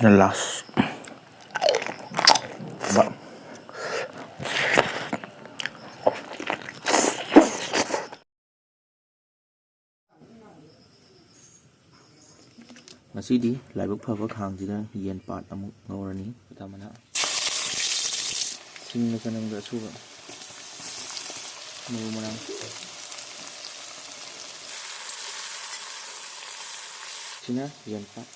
ꯁꯤꯅ ꯂꯥꯁ ꯉꯁꯤꯗꯤ ꯂꯥꯏꯕꯛ ꯐꯕ ꯈꯥꯡꯁꯤꯗ ꯌꯦꯟ ꯄꯥꯠ ꯑꯃꯨꯛ ꯉꯧꯔꯅꯤ ꯈꯨꯗꯥꯃꯅ ꯁꯤꯡꯒ ꯆꯅꯝꯒ ꯑꯁꯨꯕ ꯃꯔꯨ ꯃꯔꯥꯡ ꯁꯤꯅ ꯌꯦꯟ ꯄꯥꯠ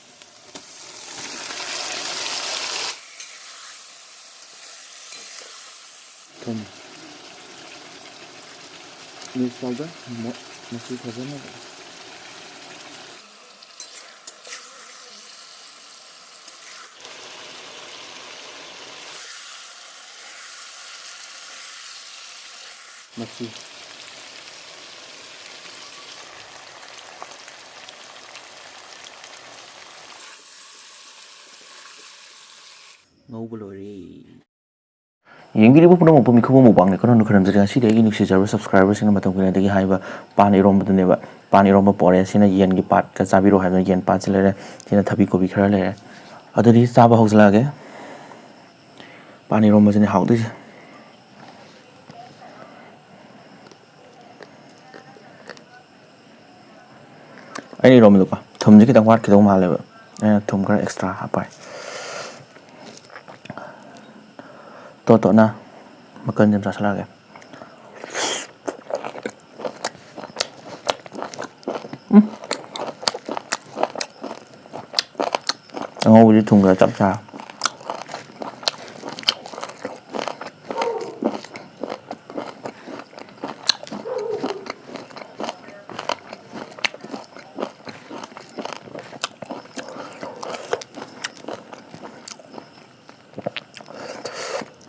ꯊꯨꯝ ꯃꯤꯛꯁ ꯇꯧꯗ ꯃꯆꯨ ꯐꯖꯅꯕ ꯃꯆꯨ ꯉꯧꯕ ꯂꯣꯏꯔꯦ ꯌꯦꯡꯕꯤꯔꯤꯕ ꯄꯨꯝꯅꯃꯛꯄꯨ ꯃꯤꯈꯨꯕ ꯃꯨꯛꯕꯥꯡꯅꯤ ꯀꯔꯝꯅ ꯈꯨꯔꯨꯝꯖꯔꯤ ꯉꯁꯤꯗꯤ ꯑꯩꯒꯤ ꯅꯨꯡꯁꯤꯖꯔꯕ ꯁꯕꯁꯀ꯭ꯔꯥꯏꯕꯔꯁꯤꯡꯅ ꯃꯇꯝ ꯀꯨꯏꯅꯗꯒꯤ ꯍꯥꯏꯕ ꯄꯥꯟ ꯏꯔꯣꯝꯕꯗꯨꯅꯦꯕ ꯄꯥꯟ ꯏꯔꯣꯝꯕ ꯄꯣꯔꯦ ꯁꯤꯅ ꯌꯦꯟꯒꯤ ꯄꯥꯠꯀ ꯆꯥꯕꯤꯔꯣ ꯍꯥꯏꯕꯅ ꯌꯦꯟ ꯄꯥꯠꯁꯤ ꯂꯩꯔꯦ ꯁꯤꯅ ꯊꯕꯤ ꯀꯣꯕꯤ ꯈꯔ ꯂꯩꯔꯦ ꯑꯗꯨꯗꯤ ꯆꯥꯕ ꯍꯧꯖꯤꯜꯂꯛꯑꯒꯦ ꯄꯥꯟ ꯏꯔꯣꯝꯕꯁꯤꯅꯤ ꯍꯥꯎꯗꯣꯏꯁꯦ ꯑꯩꯅ ꯏꯔꯣꯝꯕꯗꯀꯣ ꯊꯨꯝꯁꯦ ꯈꯤꯇꯪ ꯋꯥꯠꯈꯤꯗꯧ ꯃꯥꯜꯂꯦꯕ ꯑꯩꯅ ꯊꯨꯝ ꯈꯔ ꯑꯦꯛꯁꯇ꯭ꯔꯥ ꯍꯥꯞꯄꯥꯏ ꯇꯣꯠ ꯇꯣꯠꯅ ꯃꯀꯟꯁꯤ ꯑꯃ ꯆꯥꯁꯤꯜꯂꯛꯑꯒꯦ ꯑꯉꯧꯕꯁꯤ ꯊꯨꯝ ꯈꯔ ꯆꯞ ꯆꯥ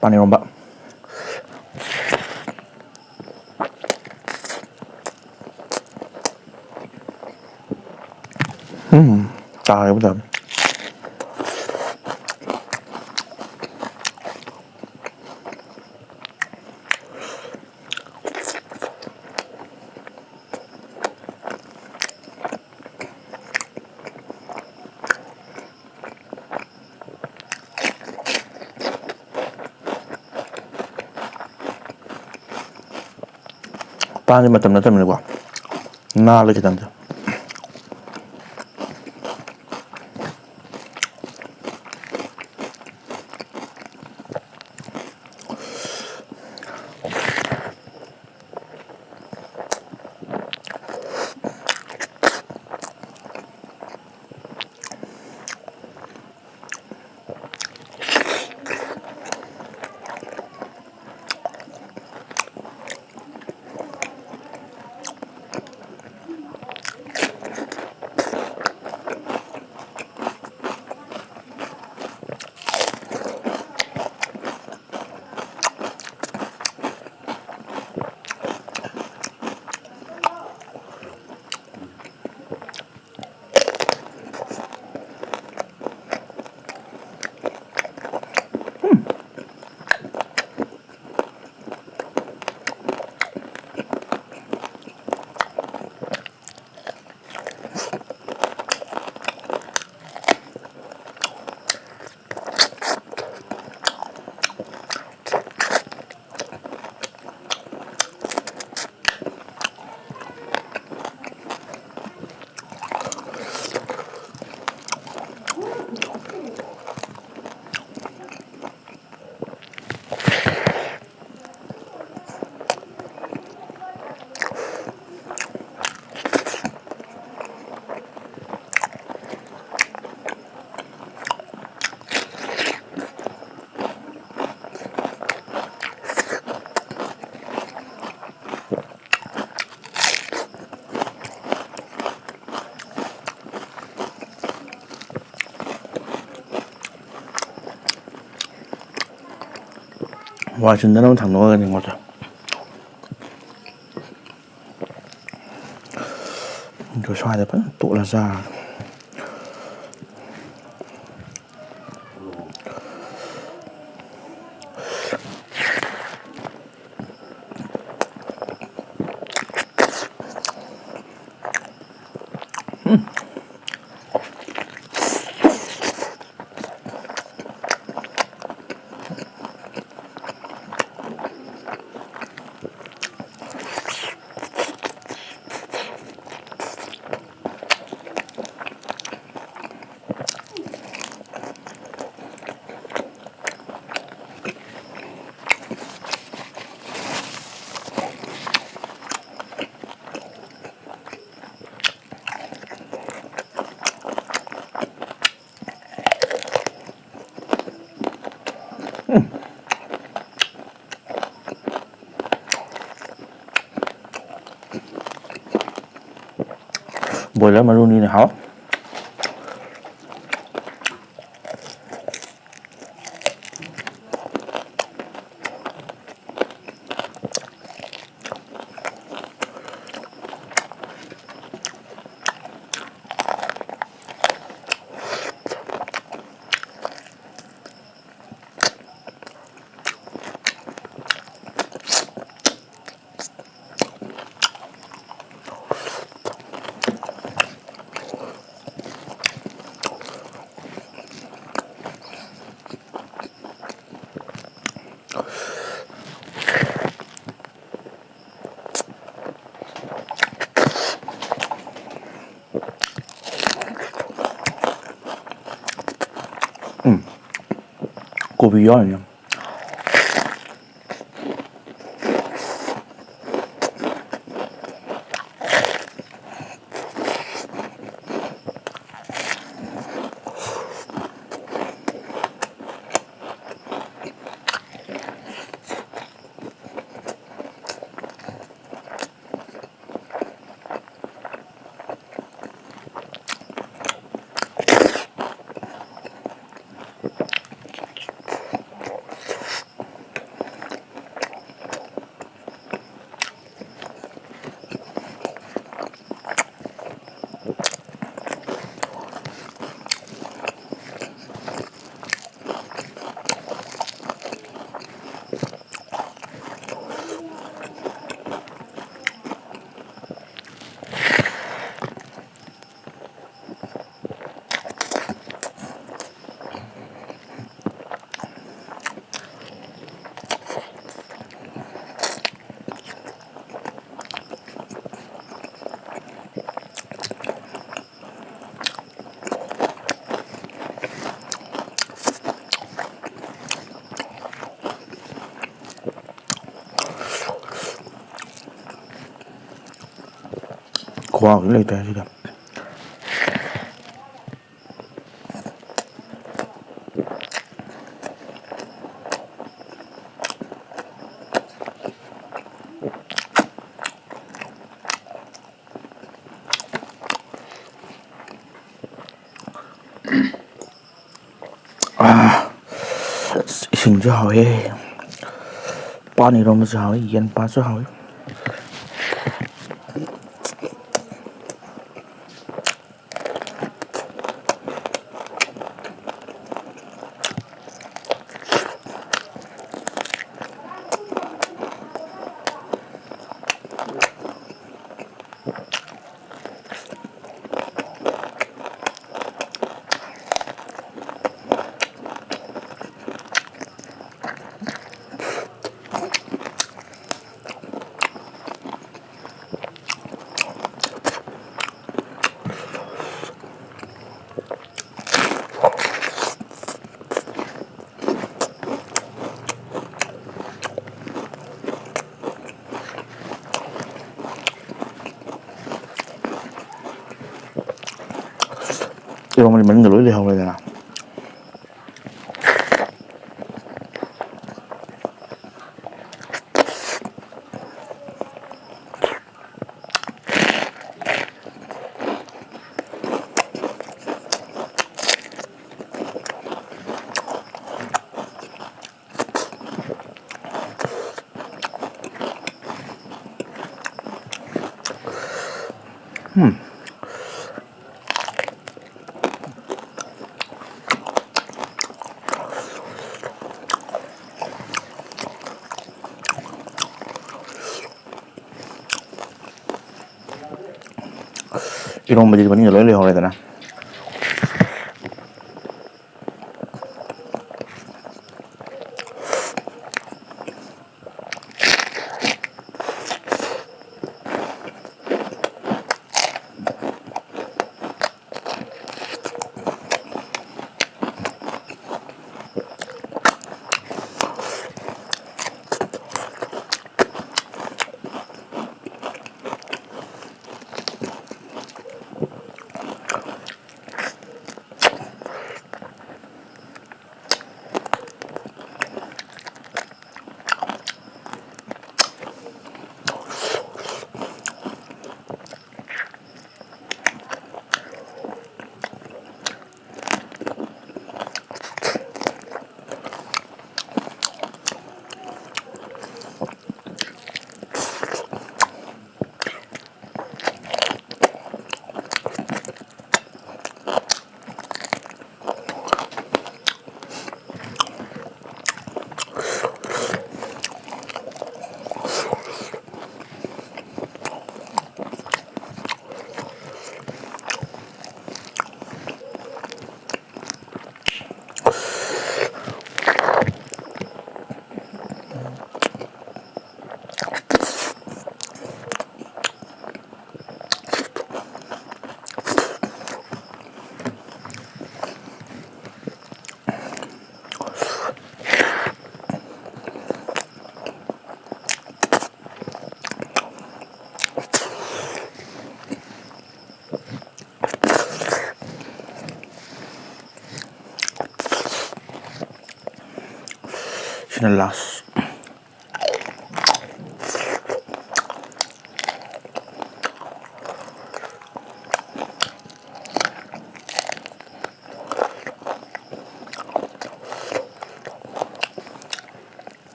ꯄꯥꯟ ꯏꯔꯣꯝꯕ ꯆꯥꯒꯗꯕ ꯄꯥꯟꯁꯦ ꯃꯇꯝ ꯅꯠꯇꯕꯅꯤꯀꯣ ꯅꯥꯜꯂꯦ ꯈꯤꯇꯪꯁꯦ ꯋꯥ ꯆꯤꯟꯗꯅꯕ ꯊꯝꯗꯣꯛꯑꯒ ꯅꯤꯡꯉꯣꯠꯇ ꯑꯗꯨ ꯁ꯭ꯋꯥꯏꯗ ꯐꯖꯅ ꯇꯣꯠꯂ ꯆꯥꯔꯒ Boiler maruni này hả? 고비 아니야. 과학을 내다 지금. 이승주 하회 빤 이러면서 하회 옌 빠져 하회 이러면 mình lưỡi đi không đây nè. 이런 거 mình lưỡi đi không đây nè. sina last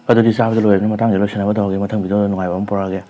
ꯑꯗꯨꯗꯤ ꯆꯥꯕꯗ ꯂꯣꯏꯔꯕꯅꯤꯅ ꯃꯇꯥꯡꯁꯦ ꯂꯣꯏꯁꯤꯟꯅꯕ ꯇꯧꯔꯒꯦ ꯃꯊꯪ ꯚꯤꯗꯤꯑꯣꯗ ꯅꯨꯡꯉꯥꯏꯕ ꯑꯃ ꯄꯨꯔꯛꯑꯒꯦ